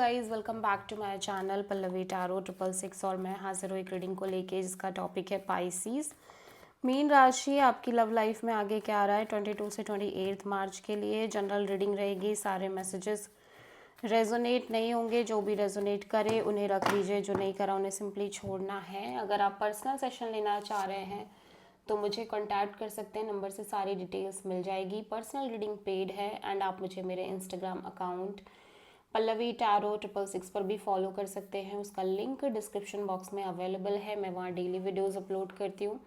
Guys welcome back to my channel Pallavi tarot 666 और मैं हाजिर हूँ एक रीडिंग को लेके जिसका टॉपिक है पाइसीज। मीन राशि आपकी लव लाइफ में आगे क्या आ रहा है 22 से 28 मार्च के लिए जनरल रीडिंग रहेगी। सारे मैसेजेस रेजोनेट नहीं होंगे, जो भी रेजोनेट करे उन्हें रख लीजिए, जो नहीं करा उन्हें सिंपली छोड़ना है। अगर आप पर्सनल सेशन लेना चाह रहे हैं तो मुझे कांटेक्ट कर सकते हैं, नंबर से सारी डिटेल्स मिल जाएगी। पर्सनल रीडिंग पेड है एंड आप मुझे मेरे इंस्टाग्राम अकाउंट पल्लवी टैरो 666 पर भी फॉलो कर सकते हैं। उसका लिंक डिस्क्रिप्शन बॉक्स में अवेलेबल है। मैं वहाँ डेली वीडियोस अपलोड करती हूँ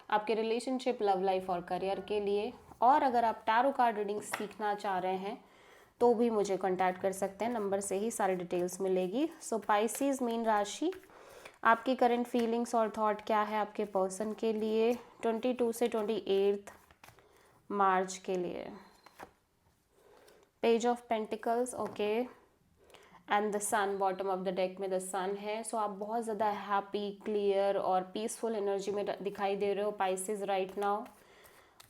आपके रिलेशनशिप, लव लाइफ और करियर के लिए। और अगर आप टैरो कार्ड रीडिंग सीखना चाह रहे हैं तो भी मुझे कांटेक्ट कर सकते हैं, नंबर से ही सारी डिटेल्स मिलेगी। सो पाइसीज मीन राशि, आपकी करंट फीलिंग्स और थॉट क्या है आपके पर्सन के लिए 22 से 28 मार्च के लिए। Page of pentacles, okay, and the sun, bottom of the deck में द सन है। सो आप बहुत ज़्यादा हैप्पी, क्लियर और पीसफुल एनर्जी में दिखाई दे रहे हो Pisces right now.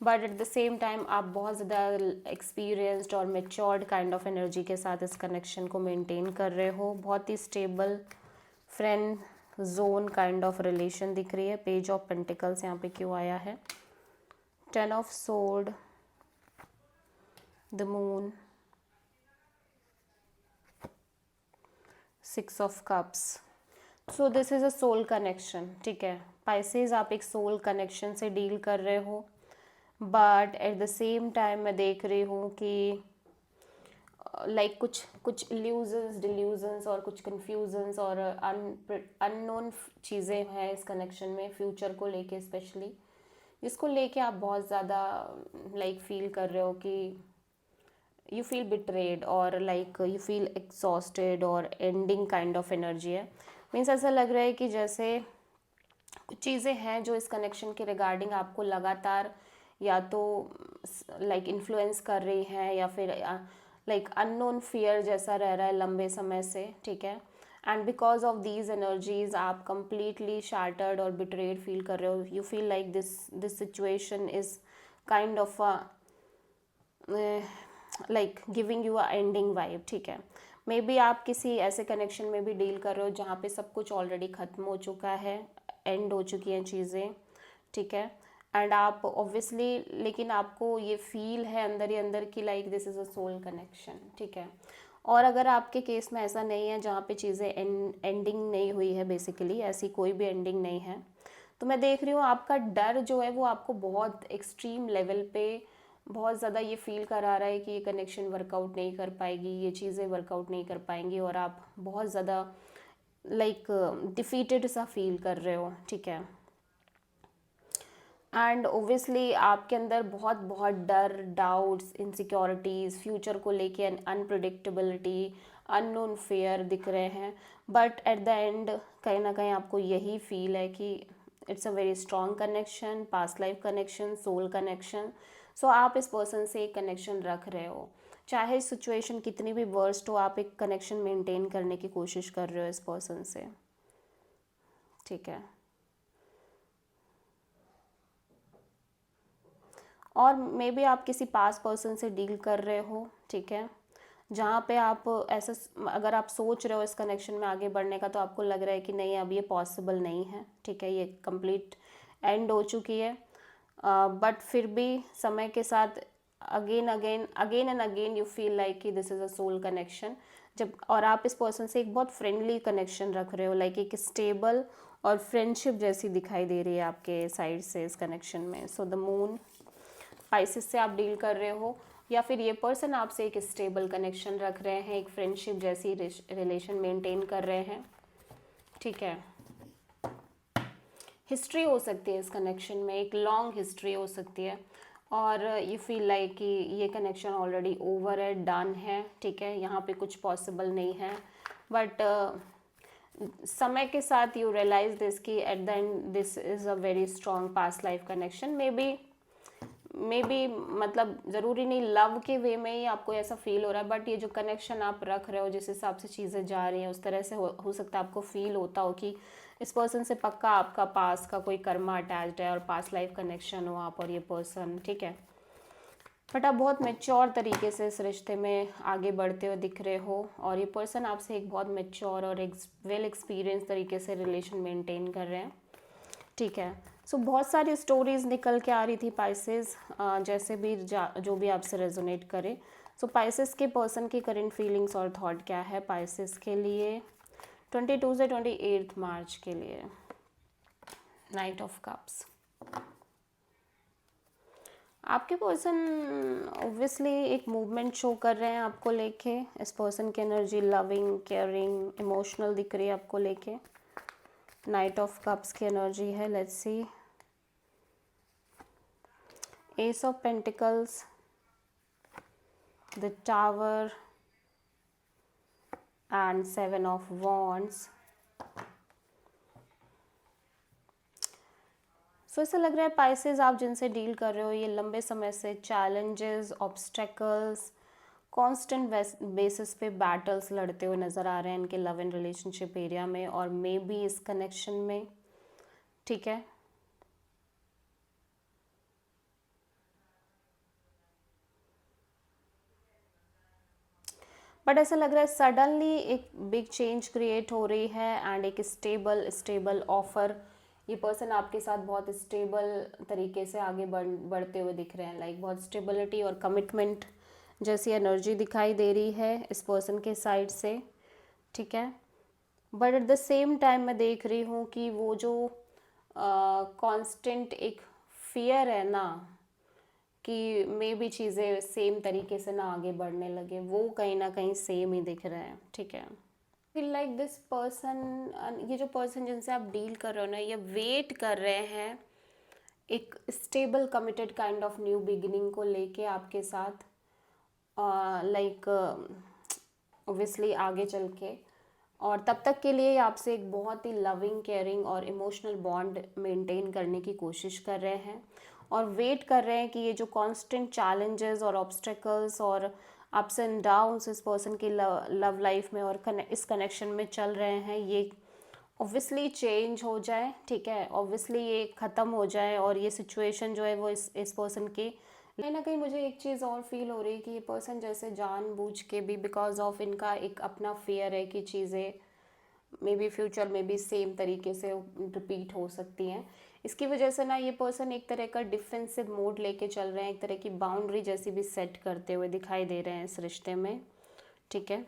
But at the same time आप बहुत ज़्यादा एक्सपीरियंस्ड और मेच्योर्ड काइंड ऑफ एनर्जी के साथ इस कनेक्शन को मेंटेन कर रहे हो। बहुत ही stable friend zone kind of relation दिख रही है। पेज ऑफ पेंटिकल्स यहाँ पे क्यों आया है? 10 of sword, the moon, 6 of cups. So this is a soul connection, ठीक है। पाइसेस आप एक सोल कनेक्शन से डील कर रहे हो, but at the same time मैं देख रही हूँ कि लाइक कुछ कुछ इल्यूजन्स, डिल्यूजन्स और कुछ कन्फ्यूजन्स और अननोन चीज़ें हैं इस कनेक्शन में, फ्यूचर को लेके स्पेशली, जिसको लेके आप बहुत ज़्यादा लाइक फील कर रहे हो कि यू फील बिट्रेड और लाइक यू फील एग्जॉस्टेड और एंडिंग काइंड ऑफ एनर्जी है। मीन्स ऐसा लग रहा है कि जैसे कुछ चीज़ें हैं जो इस कनेक्शन के रिगार्डिंग आपको लगातार या तो लाइक इन्फ्लुएंस कर रही हैं या फिर लाइक अननोन फियर जैसा रह रहा है लंबे समय से, ठीक है। And because of these energies आप कंप्लीटली शार्टर्ड और बिट्रेड फील कर रहे हो। You feel like this situation is kind of like giving you a ending vibe, ठीक है। मे बी आप किसी ऐसे कनेक्शन में भी डील कर रहे हो जहाँ पे सब कुछ ऑलरेडी ख़त्म हो चुका है, एंड हो चुकी हैं चीज़ें, ठीक है। एंड आप ऑब्वियसली, लेकिन आपको ये फील है अंदर ही अंदर कि like this is a soul connection, ठीक है। और अगर आपके केस में ऐसा नहीं है जहाँ पे चीज़ें एंडिंग नहीं हुई है, बेसिकली ऐसी कोई भी एंडिंग नहीं है, तो मैं देख रही हूँ आपका डर जो है वो आपको बहुत एक्सट्रीम लेवल पे बहुत ज़्यादा ये फील करा रहा है कि ये कनेक्शन वर्कआउट नहीं कर पाएगी, ये चीज़ें वर्कआउट नहीं कर पाएंगी, और आप बहुत ज़्यादा लाइक डिफीटेड सा फील कर रहे हो, ठीक है। एंड ओबियसली आपके अंदर बहुत बहुत डर, डाउट्स, इनसिक्योरिटीज़, फ्यूचर को लेके अनप्रडिक्टेबिलिटी, अननोन फेयर दिख रहे हैं। बट एट द एंड कहीं ना कहीं आपको यही फील है कि it's a very strong connection, past life connection, soul connection. So आप इस पर्सन से एक कनेक्शन रख रहे हो, चाहे सिचुएशन कितनी भी वर्स्ट हो, आप एक कनेक्शन मेंटेन करने की कोशिश कर रहे हो इस पर्सन से, ठीक है। और मे बी आप किसी पास पर्सन से डील कर रहे हो, ठीक है, जहाँ पे आप ऐसा अगर आप सोच रहे हो इस कनेक्शन में आगे बढ़ने का तो आपको लग रहा है कि नहीं, अब ये पॉसिबल नहीं है, ठीक है, ये कंप्लीट एंड हो चुकी है। बट फिर भी समय के साथ again again again and again you feel like कि this is a soul connection. जब और आप इस पर्सन से एक बहुत फ्रेंडली कनेक्शन रख रहे हो, लाइक एक स्टेबल और फ्रेंडशिप जैसी दिखाई दे रही है आपके साइड से इस कनेक्शन में। सो द मून, पाइसेस से आप डील कर रहे हो या फिर ये पर्सन आपसे एक स्टेबल कनेक्शन रख रहे हैं, एक फ्रेंडशिप जैसी रिलेशन मेंटेन कर रहे हैं, ठीक है। हिस्ट्री हो सकती है इस कनेक्शन में, एक लॉन्ग हिस्ट्री हो सकती है, और यू फील लाइक कि ये कनेक्शन ऑलरेडी ओवर है, डन है, ठीक है, यहाँ पे कुछ पॉसिबल नहीं है। बट समय के साथ यू रियलाइज दिस कि at the end this is a very strong past life connection. May be मतलब ज़रूरी नहीं लव के वे में ही आपको ऐसा फील हो रहा है, बट ये जो कनेक्शन आप रख रहे हो, जिस हिसाब से चीज़ें जा रही हैं, उस तरह से हो सकता है आपको फील होता हो कि इस पर्सन से पक्का आपका पास का कोई कर्मा अटैच्ड है और पास्ट लाइफ कनेक्शन हो आप और ये पर्सन, ठीक है। बट आप बहुत मैच्योर तरीके से इस रिश्ते में आगे बढ़ते हुए दिख रहे हो, और ये पर्सन आपसे एक बहुत मैच्योर और एक वेल एक्सपीरियंस तरीके से रिलेशन मेंटेन कर रहे हैं, ठीक है। सो बहुत सारी स्टोरीज निकल के आ रही थी पाइसेस, जैसे भी जो भी आपसे रेजोनेट करे। सो पाइसेस के पर्सन की करंट फीलिंग्स और थॉट क्या है पाइसेस के लिए 22 से 28 मार्च के लिए। Night of cups. आपके पर्सन ऑब्वियसली एक मूवमेंट शो कर रहे हैं आपको लेके। इस पर्सन की एनर्जी लविंग, केयरिंग, इमोशनल दिख रही है आपको लेके। नाइट ऑफ कप्स की एनर्जी है, let's see. Ace of pentacles, the tower and 7 of wands. So ऐसा लग रहा है पाइसेस आप जिनसे डील कर रहे हो ये लंबे समय से चैलेंजेस, ऑब्स्टेकल्स, कांस्टेंट बेसिस पे बैटल्स लड़ते हुए नज़र आ रहे हैं इनके लव एंड रिलेशनशिप एरिया में, और मे बी इस कनेक्शन में, ठीक है। बट ऐसा लग रहा है सडनली एक बिग चेंज क्रिएट हो रही है एंड एक स्टेबल ऑफर। ये पर्सन आपके साथ बहुत स्टेबल तरीके से आगे बढ़ते हुए दिख रहे हैं, लाइक बहुत स्टेबिलिटी और कमिटमेंट जैसी एनर्जी दिखाई दे रही है इस पर्सन के साइड से, ठीक है। But at the same time मैं देख रही हूँ कि वो जो कांस्टेंट एक फियर है ना कि मे भी चीज़ें सेम तरीके से ना आगे बढ़ने लगे, वो कहीं ना कहीं सेम ही दिख रहा है, ठीक है। फील लाइक दिस पर्सन, ये जो पर्सन जिनसे आप डील कर रहे हो ना, ये वेट कर रहे हैं एक stable committed kind of new beginning को लेके आपके साथ, लाइक ओब्वियसली आगे चल के, और तब तक के लिए आपसे एक बहुत ही लविंग, केयरिंग और इमोशनल बॉन्ड मेंटेन करने की कोशिश कर रहे हैं, और वेट कर रहे हैं कि ये जो कांस्टेंट चैलेंजेस और ऑब्स्टेकल्स और अप्स एंड डाउन्स इस पर्सन की लव लाइफ में और इस कनेक्शन में चल रहे हैं, ये ऑब्वियसली चेंज हो जाए, ठीक है। ऑब्वियसली ये ख़त्म हो जाए, और ये सिचुएशन जो है वो इस पर्सन की, कहीं ना कहीं मुझे एक चीज़ और फील हो रही है कि ये पर्सन जैसे जानबूझ के भी, बिकॉज ऑफ इनका एक अपना फियर है कि चीज़ें मे बी फ्यूचर में भी सेम तरीके से रिपीट हो सकती हैं, इसकी वजह से ना ये पर्सन एक तरह का डिफेंसिव मोड लेके चल रहे हैं, एक तरह की बाउंड्री जैसी भी सेट करते हुए दिखाई दे रहे हैं इस रिश्ते में, ठीक है।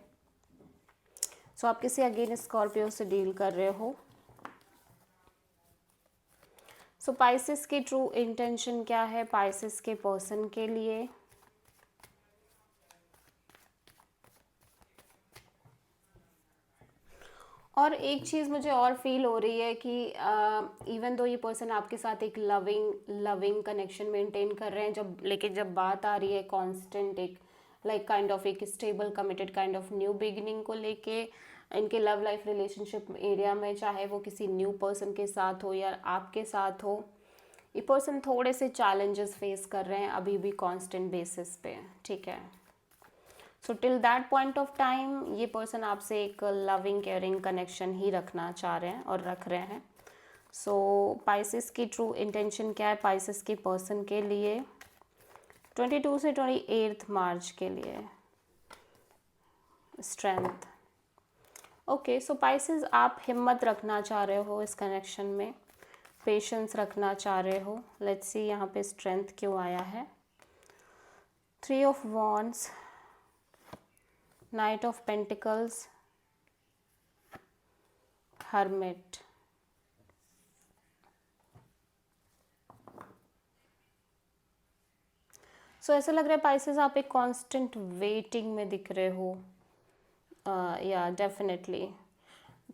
सो आप किसी अगेन स्कॉर्पियो से डील कर रहे हो। सो पाइसेस की ट्रू इंटेंशन क्या है पाइसेस के पर्सन के लिए? और एक चीज़ मुझे और फील हो रही है कि इवन दो ये पर्सन आपके साथ एक लविंग कनेक्शन मेंटेन कर रहे हैं, लेकिन जब बात आ रही है कांस्टेंट एक लाइक काइंड ऑफ एक stable committed kind of new beginning को लेके इनके लव लाइफ रिलेशनशिप एरिया में, चाहे वो किसी न्यू पर्सन के साथ हो या आपके साथ हो, ये पर्सन थोड़े से चैलेंजेस फेस कर रहे हैं अभी भी कांस्टेंट बेसिस पे, ठीक है। So till that point of time ये पर्सन आपसे एक लविंग, केयरिंग कनेक्शन ही रखना चाह रहे हैं और रख रहे हैं। सो पाइसेस की ट्रू इंटेंशन क्या है पाइसेस के पर्सन के लिए 22 से 28 मार्च के लिए? स्ट्रेंथ। ओके, सो पाइसेस आप हिम्मत रखना चाह रहे हो इस कनेक्शन में, पेशेंस रखना चाह रहे हो। लेट्स सी यहाँ पे स्ट्रेंथ क्यों आया है। 3 of wands, knight of pentacles, hermit. So ऐसा लग रहा है पाइसेस आप एक कांस्टेंट वेटिंग में दिख रहे हो, या डेफिनेटली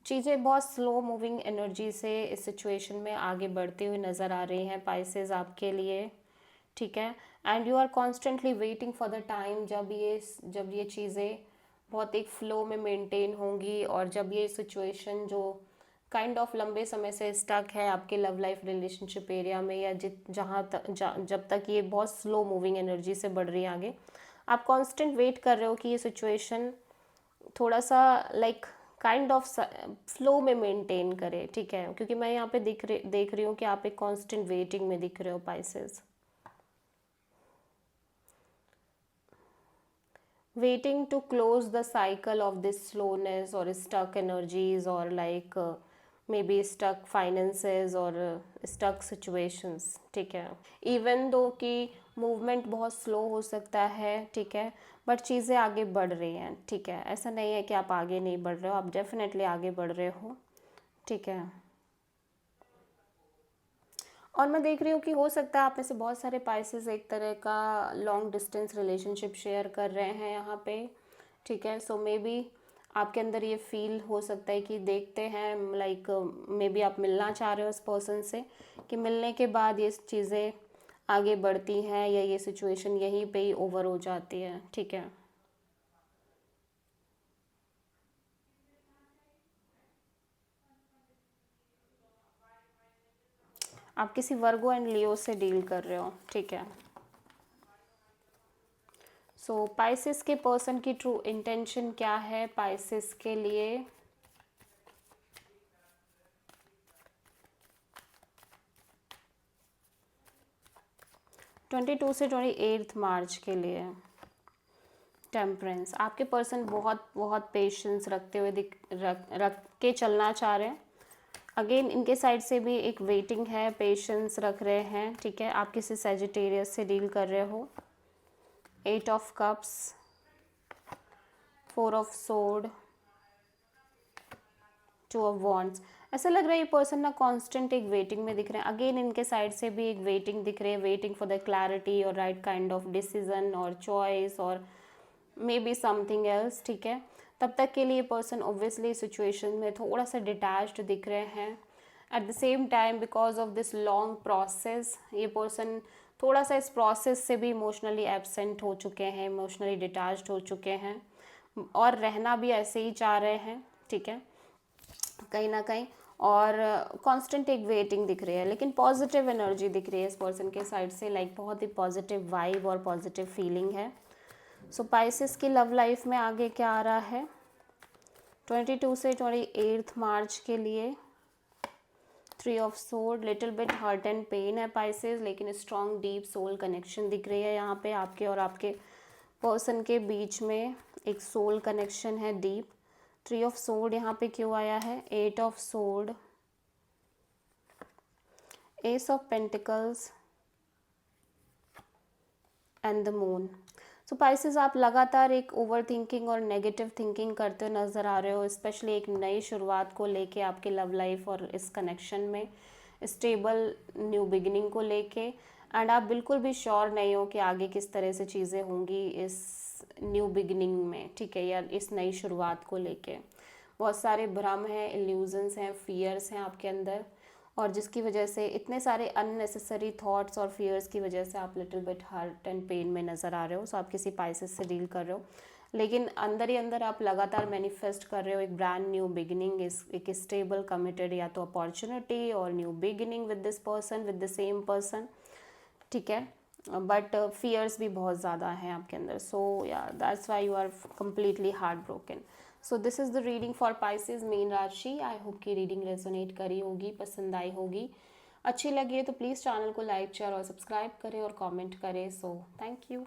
चीज़ें बहुत स्लो मूविंग एनर्जी से इस सिचुएशन में आगे बढ़ती हुई नज़र आ रही हैं पाइसेस आपके लिए, ठीक है। And you are constantly waiting for the time जब ये चीज़ें बहुत एक फ्लो में मेंटेन होंगी, और जब ये सिचुएशन जो काइंड ऑफ लंबे समय से स्टक है आपके लव लाइफ रिलेशनशिप एरिया में, या जब तक ये बहुत स्लो मूविंग एनर्जी से बढ़ रही है आगे, आप कांस्टेंट वेट कर रहे हो कि ये सिचुएशन थोड़ा सा लाइक काइंड ऑफ फ्लो में मेंटेन करे, ठीक है। क्योंकि मैं यहाँ पे देख रही हूँ कि आप एक कांस्टेंट वेटिंग में दिख रहे हो Pisces. waiting to close the cycle of this slowness or stuck energies or like maybe stuck finances or stuck situations, ठीक है। इवन दो कि मूवमेंट बहुत स्लो हो सकता है, ठीक है, बट चीज़ें आगे बढ़ रही हैं, ठीक है। ऐसा नहीं है कि आप आगे नहीं बढ़ रहे हो, आप डेफिनेटली आगे बढ़ रहे हो, ठीक है। और मैं देख रही हूँ कि हो सकता है आप में से बहुत सारे पाइसेस एक तरह का लॉन्ग डिस्टेंस रिलेशनशिप शेयर कर रहे हैं यहाँ पे, ठीक है। सो मे बी आपके अंदर ये फील हो सकता है कि देखते हैं लाइक मे बी आप मिलना चाह रहे हो उस पर्सन से, कि मिलने के बाद ये चीज़ें आगे बढ़ती हैं या ये सिचुएशन यहीं पे ही ओवर हो जाती है, ठीक है। आप किसी वर्गो एंड लियो से डील कर रहे हो, ठीक है। सो पाइसेस के पर्सन की ट्रू इंटेंशन क्या है पाइसेस के लिए? 22 से 28 मार्च के लिए। टेम्परेंस, आपके पर्सन बहुत बहुत पेशेंस रखते हुए रख के चलना चाह रहे हैं। अगेन इनके साइड से भी एक वेटिंग है, पेशेंस रख रहे हैं, ठीक है। आप किसी सेजिटेरियस से डील कर रहे हो। 8 of cups, 4 of sword, 2 of wands. ऐसा लग रहा है ये पर्सन ना कांस्टेंट एक वेटिंग में दिख रहे हैं। अगेन इनके साइड से भी एक वेटिंग दिख रही है, वेटिंग फॉर द क्लैरिटी और राइट काइंड ऑफ डिसीजन और चॉइस और मे बी समथिंग एल्स, ठीक है। तब तक के लिए पर्सन ऑब्वियसली सिचुएशन में थोड़ा सा डिटैच्ड दिख रहे हैं। Eight the same time because of this long process ये पर्सन थोड़ा सा इस प्रोसेस से भी इमोशनली एब्सेंट हो चुके हैं, इमोशनली डिटैच्ड हो चुके हैं और रहना भी ऐसे ही चाह रहे हैं, ठीक है, कहीं ना कहीं। और कांस्टेंट एक वेटिंग दिख रही है, लेकिन पॉजिटिव एनर्जी दिख रही है इस पर्सन के साइड से, लाइक बहुत ही पॉजिटिव वाइब और पॉजिटिव फीलिंग है। सो पाइसेस की लव लाइफ में आगे क्या आ रहा है 22 से 28 मार्च के लिए? 3 of sword, little bit hurt and pain है पाइसेस, लेकिन स्ट्रॉन्ग डीप सोल कनेक्शन दिख रही है यहाँ पे आपके और आपके पर्सन के बीच में एक सोल कनेक्शन है डीप। 3 ऑफ सोर्ड यहाँ पे क्यों आया है? 8 of sword, S of pentacles and the moon. So Pisces आप लगातार एक ओवर थिंकिंग और नेगेटिव थिंकिंग करते हुए नज़र आ रहे हो, स्पेशली एक नई शुरुआत को लेके आपके लव लाइफ और इस कनेक्शन में, स्टेबल न्यू बिगिनिंग को लेके। एंड आप बिल्कुल भी श्योर नहीं हो कि आगे किस तरह से चीज़ें होंगी इस न्यू बिगिनिंग में, ठीक है, या इस नई शुरुआत को लेके। बहुत सारे भ्रम हैं, इल्यूजन्स हैं, फियर्स हैं आपके अंदर, और जिसकी वजह से इतने सारे अननेसेसरी थॉट्स और फियर्स की वजह से आप little bit hurt and pain में नज़र आ रहे हो। सो आप किसी पाइसेस से डील कर रहे हो, लेकिन अंदर ही अंदर आप लगातार मैनिफेस्ट कर रहे हो एक ब्रांड न्यू बिगिनिंग, एक स्टेबल कमिटेड या तो अपॉर्चुनिटी और new beginning with this person, with the same person, ठीक है। बट फियर्स भी बहुत ज़्यादा हैं आपके अंदर। सो या that's why you are completely heart broken. So this is the reading for Pisces मीन राशि। आई होप कि रीडिंग रेजोनेट करी होगी, पसंद आई होगी। अच्छी लगी है तो प्लीज़ चैनल को लाइक शेयर और सब्सक्राइब करें और कमेंट करें। So thank you.